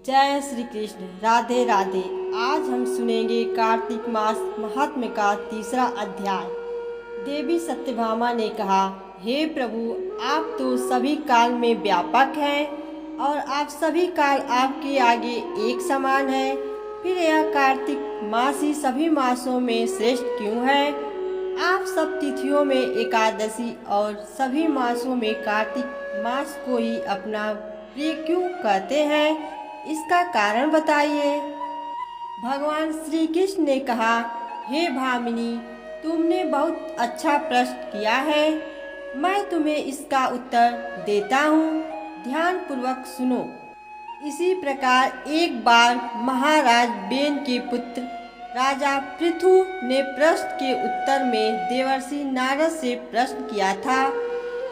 जय श्री कृष्ण। राधे राधे। आज हम सुनेंगे कार्तिक मास महात्म्य का तीसरा अध्याय। देवी सत्यभामा ने कहा, हे प्रभु, आप तो सभी काल में व्यापक हैं और आप सभी काल आपके आगे एक समान है। फिर यह कार्तिक मास ही सभी मासों में श्रेष्ठ क्यों है? आप सब तिथियों में एकादशी और सभी मासों में कार्तिक मास को ही अपना प्रिय क्यों कहते हैं? इसका कारण बताइए। भगवान श्री कृष्ण ने कहा, हे भामिनी, तुमने बहुत अच्छा प्रश्न किया है। मैं तुम्हें इसका उत्तर देता हूँ, ध्यान पूर्वक सुनो। इसी प्रकार एक बार महाराज बेन के पुत्र राजा पृथु ने प्रश्न के उत्तर में देवर्षि नारद से प्रश्न किया था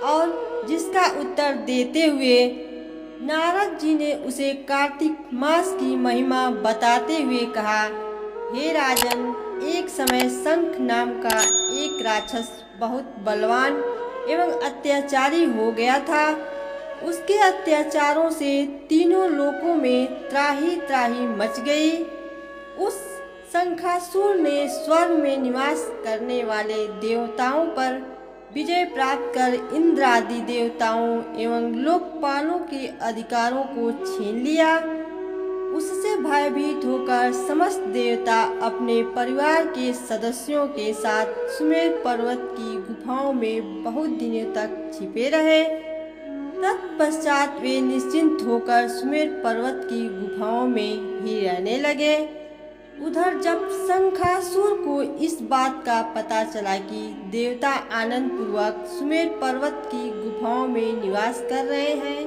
और जिसका उत्तर देते हुए नारद जी ने उसे कार्तिक मास की महिमा बताते हुए कहा, हे राजन, एक समय शंख नाम का एक राक्षस बहुत बलवान एवं अत्याचारी हो गया था। उसके अत्याचारों से तीनों लोकों में त्राही त्राही मच गई। उस शंखासुर ने स्वर्ग में निवास करने वाले देवताओं पर विजय प्राप्त कर इंद्र आदि देवताओं एवं लोकपालों के अधिकारों को छीन लिया। उससे भयभीत होकर समस्त देवता अपने परिवार के सदस्यों के साथ सुमेर पर्वत की गुफाओं में बहुत दिनों तक छिपे रहे। तत्पश्चात वे निश्चिंत होकर सुमेर पर्वत की गुफाओं में ही रहने लगे। उधर जब शंखासुर को इस बात का पता चला कि देवता आनंद पूर्वक सुमेर पर्वत की गुफाओं में निवास कर रहे हैं,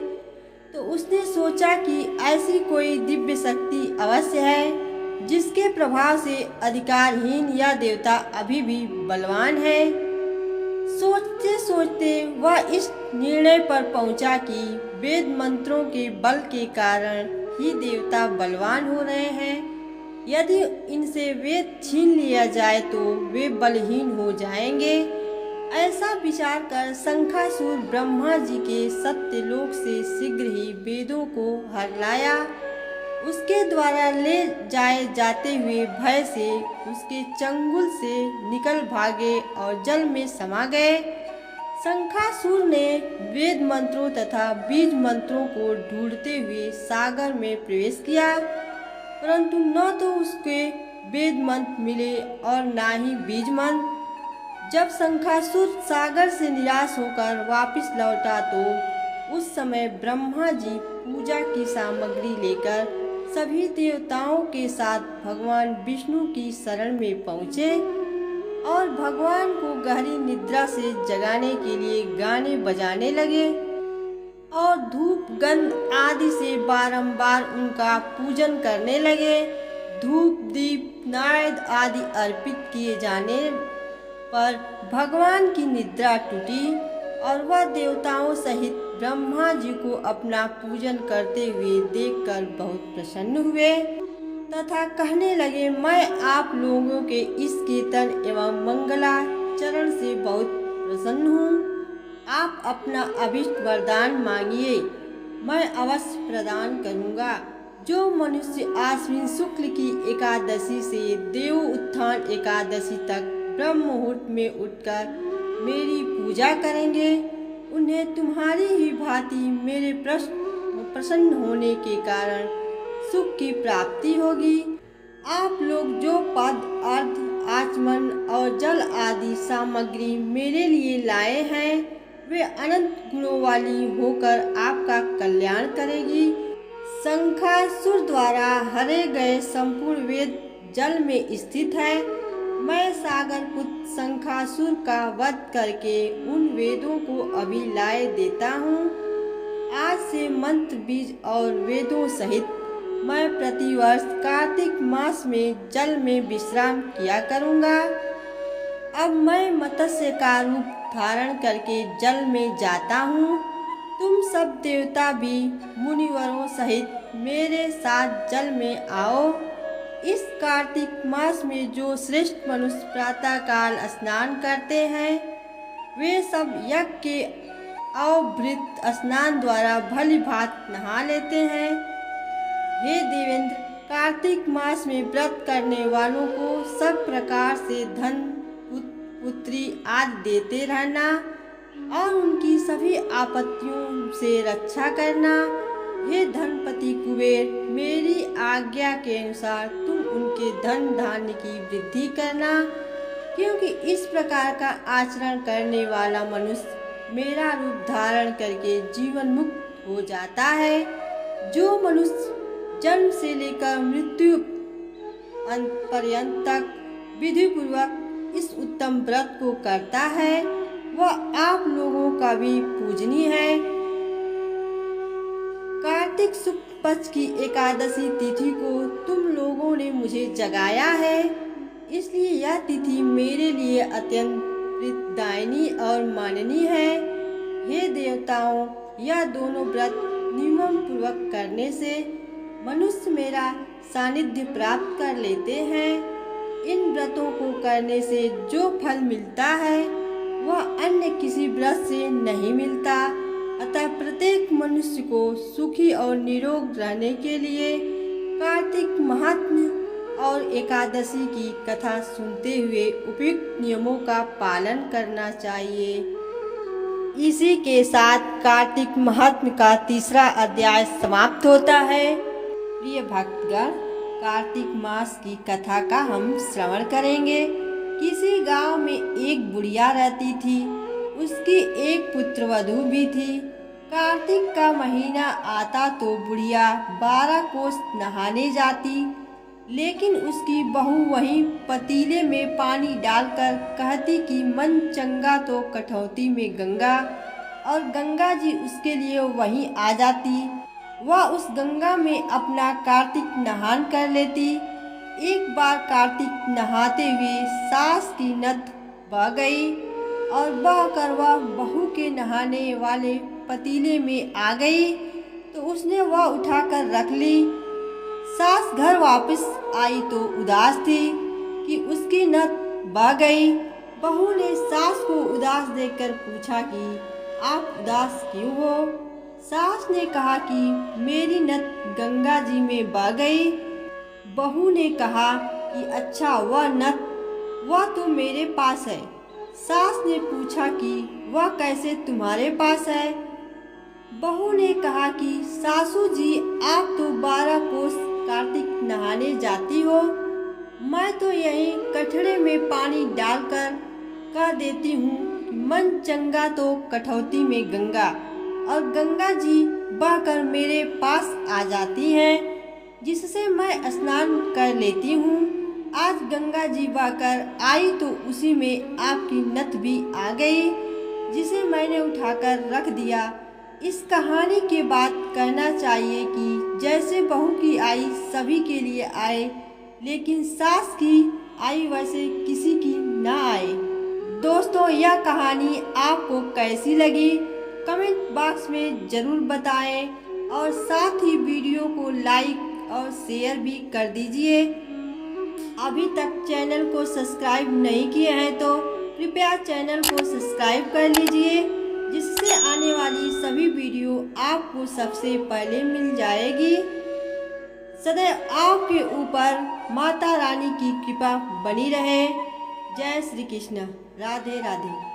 तो उसने सोचा कि ऐसी कोई दिव्य शक्ति अवश्य है जिसके प्रभाव से अधिकारहीन यह देवता अभी भी बलवान है। सोचते सोचते वह इस निर्णय पर पहुंचा कि वेद मंत्रों के बल के कारण ही देवता बलवान हो रहे हैं। यदि इनसे वेद छीन लिया जाए तो वे बलहीन हो जाएंगे। ऐसा विचार कर शंखासुर ब्रह्मा जी के सत्यलोक से शीघ्र ही वेदों को हर लाया। उसके द्वारा ले जाए जाते हुए भय से उसके चंगुल से निकल भागे और जल में समा गए। शंखासुर ने वेद मंत्रों तथा बीज मंत्रों को ढूंढते हुए सागर में प्रवेश किया, परंतु न तो उसके वेद मंत्र मिले और न ही बीज मंत्र। जब शंखासुर सागर से निराश होकर वापस लौटा तो उस समय ब्रह्मा जी पूजा की सामग्री लेकर सभी देवताओं के साथ भगवान विष्णु की शरण में पहुँचे और भगवान को गहरी निद्रा से जगाने के लिए गाने बजाने लगे और धूप गंध आदि से बारंबार उनका पूजन करने लगे। धूप दीप नारद आदि अर्पित किए जाने पर भगवान की निद्रा टूटी और वह देवताओं सहित ब्रह्मा जी को अपना पूजन करते हुए देखकर बहुत प्रसन्न हुए तथा कहने लगे, मैं आप लोगों के इस कीर्तन एवं मंगलाचरण से बहुत प्रसन्न हूँ। आप अपना अभिष्ट वरदान मांगिए, मैं अवश्य प्रदान करूंगा। जो मनुष्य आश्विन शुक्ल की एकादशी से देव उत्थान एकादशी तक ब्रह्म मुहूर्त में उठकर मेरी पूजा करेंगे, उन्हें तुम्हारी ही भांति मेरे प्रसन्न होने के कारण सुख की प्राप्ति होगी। आप लोग जो पद अर्घ आचमन और जल आदि सामग्री मेरे लिए लाए हैं, वे अनंत गुणों वाली होकर आपका कल्याण करेगी। शंखासुर द्वारा हरे गए संपूर्ण वेद जल में स्थित है। मैं सागर पुत्र शंखासुर का वध करके उन वेदों को अभी लाए देता हूँ। आज से मंत्र बीज और वेदों सहित मैं प्रतिवर्ष कार्तिक मास में जल में विश्राम किया करूँगा। अब मैं मत्स्य का रूप धारण करके जल में जाता हूँ। तुम सब देवता भी मुनिवरों सहित मेरे साथ जल में आओ। इस कार्तिक मास में जो श्रेष्ठ मनुष्य प्रातः काल स्नान करते हैं, वे सब यज्ञ के अवभृत स्नान द्वारा भली भांति नहा लेते हैं। हे देवेंद्र, कार्तिक मास में व्रत करने वालों को सब प्रकार से धन पुत्री आदि देते रहना और उनकी सभी आपत्तियों से रक्षा करना। हे धनपति कुबेर, मेरी आज्ञा के अनुसार तुम उनके धन धान्य की वृद्धि करना, क्योंकि इस प्रकार का आचरण करने वाला मनुष्य मेरा रूप धारण करके जीवन मुक्त हो जाता है। जो मनुष्य जन्म से लेकर मृत्यु पर्यंत तक विधि पूर्वक इस उत्तम व्रत को करता है, वह आप लोगों का भी पूजनीय है। कार्तिक शुक्ल पक्ष की एकादशी तिथि को तुम लोगों ने मुझे जगाया है, इसलिए यह तिथि मेरे लिए अत्यंत प्रीतिदायिनी और माननीय है। हे देवताओं, यह दोनों व्रत नियम पूर्वक करने से मनुष्य मेरा सानिध्य प्राप्त कर लेते हैं। इन व्रतों को करने से जो फल मिलता है वह अन्य किसी व्रत से नहीं मिलता। अतः प्रत्येक मनुष्य को सुखी और निरोग रहने के लिए कार्तिक महात्म्य और एकादशी की कथा सुनते हुए उपयुक्त नियमों का पालन करना चाहिए। इसी के साथ कार्तिक महात्म्य का तीसरा अध्याय समाप्त होता है। प्रिय भक्तगण, कार्तिक मास की कथा का हम श्रवण करेंगे। किसी गांव में एक बुढ़िया रहती थी, उसकी एक पुत्रवधू भी थी। कार्तिक का महीना आता तो बुढ़िया 12 कोस नहाने जाती, लेकिन उसकी बहू वहीं पतीले में पानी डालकर कहती कि मन चंगा तो कठौती में गंगा, और गंगा जी उसके लिए वहीं आ जाती। वह उस गंगा में अपना कार्तिक नहान कर लेती। एक बार कार्तिक नहाते हुए सास की नथ बह गई और बहकर वह बहू के नहाने वाले पतीले में आ गई, तो उसने वह उठाकर रख ली। सास घर वापस आई तो उदास थी कि उसकी नथ बह गई। बहू ने सास को उदास देखकर पूछा कि आप उदास क्यों हो? सास ने कहा कि मेरी नथ गंगा जी में बह गई। बहू ने कहा कि अच्छा, वह तो मेरे पास है। सास ने पूछा कि वह कैसे तुम्हारे पास है? बहू ने कहा कि सासू जी, आप तो 12 कोस कार्तिक नहाने जाती हो, मैं तो यहीं कठड़े में पानी डालकर कह देती हूँ कि मन चंगा तो कठौती में गंगा, और गंगा जी बहकर मेरे पास आ जाती हैं, जिससे मैं स्नान कर लेती हूँ। आज गंगा जी बहकर आई तो उसी में आपकी नथ भी आ गई, जिसे मैंने उठाकर रख दिया। इस कहानी के बाद कहना चाहिए कि जैसे बहू की आई सभी के लिए आए, लेकिन सास की आई वैसे किसी की ना आए। दोस्तों, यह कहानी आपको कैसी लगी कमेंट बॉक्स में ज़रूर बताएं, और साथ ही वीडियो को लाइक और शेयर भी कर दीजिए। अभी तक चैनल को सब्सक्राइब नहीं किए हैं तो कृपया चैनल को सब्सक्राइब कर लीजिए, जिससे आने वाली सभी वीडियो आपको सबसे पहले मिल जाएगी। सदैव आपके ऊपर माता रानी की कृपा बनी रहे। जय श्री कृष्ण। राधे राधे।